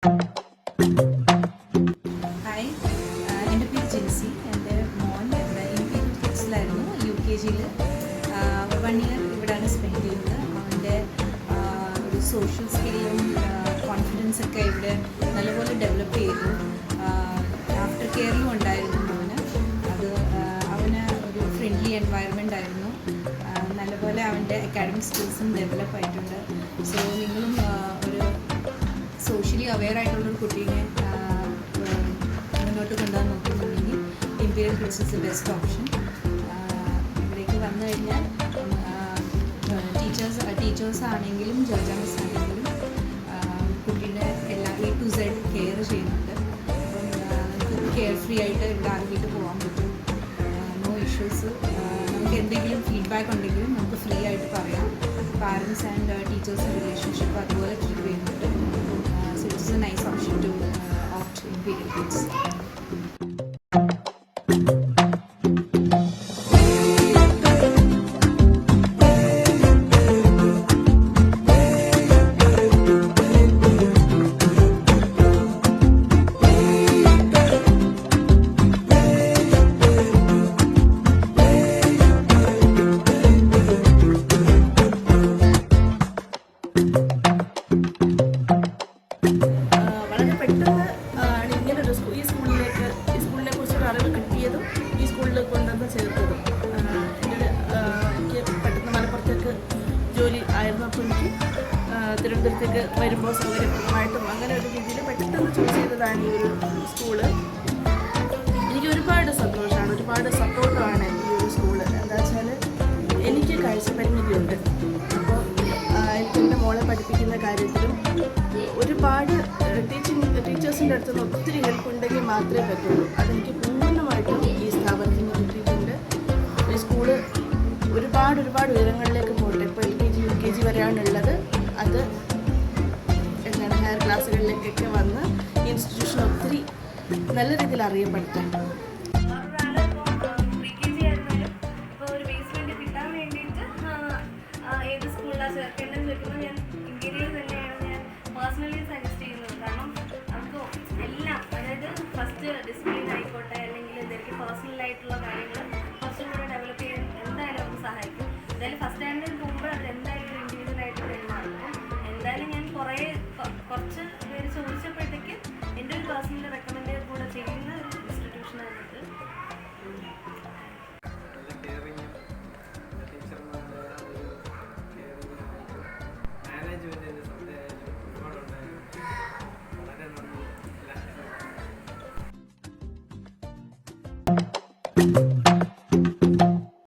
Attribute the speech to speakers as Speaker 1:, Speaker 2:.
Speaker 1: Hi, എൻ്റെ പേര് ജിൻസി. എൻ്റെ മോൻ ഇവിടെ ഇംപീരിയൽ കിഡ്സിലായിരുന്നു UKG-യിൽ 1 ഇയർ ഇവിടെയാണ് സ്പെൻഡ് ചെയ്തത്. അവൻ്റെ ഒരു സോഷ്യൽ സ്കില്ലും കോൺഫിഡൻസൊക്കെ ഇവിടെ നല്ലപോലെ ഡെവലപ്പ് ചെയ്തു. ആഫ്റ്റർ കെയറിലും ഉണ്ടായിരുന്നു മോന്. അവന് ഒരു ഫ്രണ്ട്ലി എൻവയറമെൻ്റ് ആയിരുന്നു. നല്ലപോലെ അവൻ്റെ അക്കാഡമിക് സ്കിൽസും ഡെവലപ്പ് ആയിട്ടുണ്ട്. സോ നിങ്ങളും ഒരു സോഷ്യലി അവെയർ ആയിട്ടുള്ളൊരു കുട്ടീനെ മുന്നോട്ട് കൊണ്ടുപോകാൻ നോക്കുന്നുണ്ടെങ്കിൽ Imperial Kids is the best option. ഇവിടേക്ക് വന്നു കഴിഞ്ഞാൽ ടീച്ചേഴ്സ് ആണെങ്കിലും ജഡ്ജസ് ആണെങ്കിലും കുട്ടീൻ്റെ എല്ലാ A to Z കെയർ ചെയ്യുന്നുണ്ട്. അപ്പം നമുക്ക് കെയർ ഫ്രീ ആയിട്ട് ഇവിടെ ആക്കിയിട്ട് പോകാൻ പറ്റും. No issues. നമുക്ക് എന്തെങ്കിലും ഫീഡ്ബാക്ക് ഉണ്ടെങ്കിലും നമുക്ക് ഫ്രീ ആയിട്ട് പറയാം. പാരൻസ് ആൻഡ് ടീച്ചേഴ്സ് റിലേഷൻഷിപ്പ് അതുപോലെ കീപ്പ് ചെയ്യുന്നുണ്ട്. So it is a nice option to opt Imperial Kids.
Speaker 2: വളരെ പെട്ടെന്ന് ആണ് ഇങ്ങനൊരു ഈ സ്കൂളിനെ കുറിച്ചൊരു അറിവ് കിട്ടിയതും ഈ സ്കൂളിൽ കൊണ്ടുവന്ന് ചേർത്തതും. എനിക്ക് പെട്ടെന്ന് മലപ്പുറത്തേക്ക് ജോലി ആയിരുന്നപ്പോൾ എനിക്ക് തിരുവനന്തപുരത്തേക്ക് വരുമ്പോൾ സൗകര്യപ്രദമായിട്ടും അങ്ങനെ ഒരു രീതിയിൽ പെട്ടെന്ന് ചൂസ് ചെയ്തതാണ് ഈ ഒരു സ്കൂള്. എനിക്ക് ഒരുപാട് സന്തോഷമാണ്, ഒരുപാട് സപ്പോർട്ടുമാണ് ഈ ഒരു സ്കൂള്. എന്താ വെച്ചാൽ എനിക്ക് കാഴ്ചപരിമിതിയുണ്ട്. അപ്പോൾ എനിക്ക് എൻ്റെ മോളെ പഠിപ്പിക്കുന്ന കാര്യത്തിലും ഒരുപാട് ടീച്ചേഴ്സിൻ്റെ അടുത്ത് നിന്ന് ഒത്തിരി ഹെൽപ്പ് ഉണ്ടെങ്കിൽ മാത്രമേ പറ്റുള്ളൂ. അതെനിക്ക് പൂർണ്ണമായിട്ടും ഈ സ്ഥാപനത്തിൽ നിന്ന് കിട്ടിയിട്ടുണ്ട്. ഈ സ്കൂള് ഒരുപാട് ഉയരങ്ങളിലേക്ക് പോകട്ടെ. ഇപ്പോൾ LKG UKG വരെയാണുള്ളത്. അത് എന്താണ് ഹയർ ക്ലാസ്സുകളിലേക്കൊക്കെ വന്ന് ഈ ഇൻസ്റ്റിറ്റ്യൂഷൻ ഒത്തിരി നല്ല രീതിയിൽ അറിയപ്പെടട്ടെ.
Speaker 3: ഏത് സ്കൂളിലാണ് ചേർക്കേണ്ടതെന്ന് ചോദിക്കുമ്പോൾ ഞാൻ ഇംപീരിയൽ തന്നെയാണ് ഞാൻ പേഴ്സണലി സജസ്റ്റ് ചെയ്യുന്നത്. കാരണം നമുക്ക് എല്ലാം, അതായത് ഫസ്റ്റ് ഡിസിപ്ലിൻ ആയിക്കോട്ടെ, അല്ലെങ്കിൽ എന്തെങ്കിലും പേഴ്സണലായിട്ടുള്ള കാര്യങ്ങൾ കുറച്ചും കൂടെ ഡെവലപ്പ് ചെയ്യാൻ എന്തായാലും നമുക്ക് സഹായിക്കും. എന്തായാലും ഫസ്റ്റ് സ്റ്റാൻഡേർഡിൽ പോകുമ്പോൾ അത് എന്തായാലും ഒരു ഇൻഡിവിജ്വലായിട്ട് പെരുമാറും. എന്തായാലും ഞാൻ കുറച്ച് പേര് ചോദിച്ചപ്പോഴത്തേക്ക് എൻ്റെ ഒരു പേഴ്സണലി റെക്കമെൻഡ് കൂടെ ചെയ്യുന്ന ഒരു ഇൻസ്റ്റിറ്റ്യൂഷനാണ് ഇത്.
Speaker 4: വളരെ നന്ദി.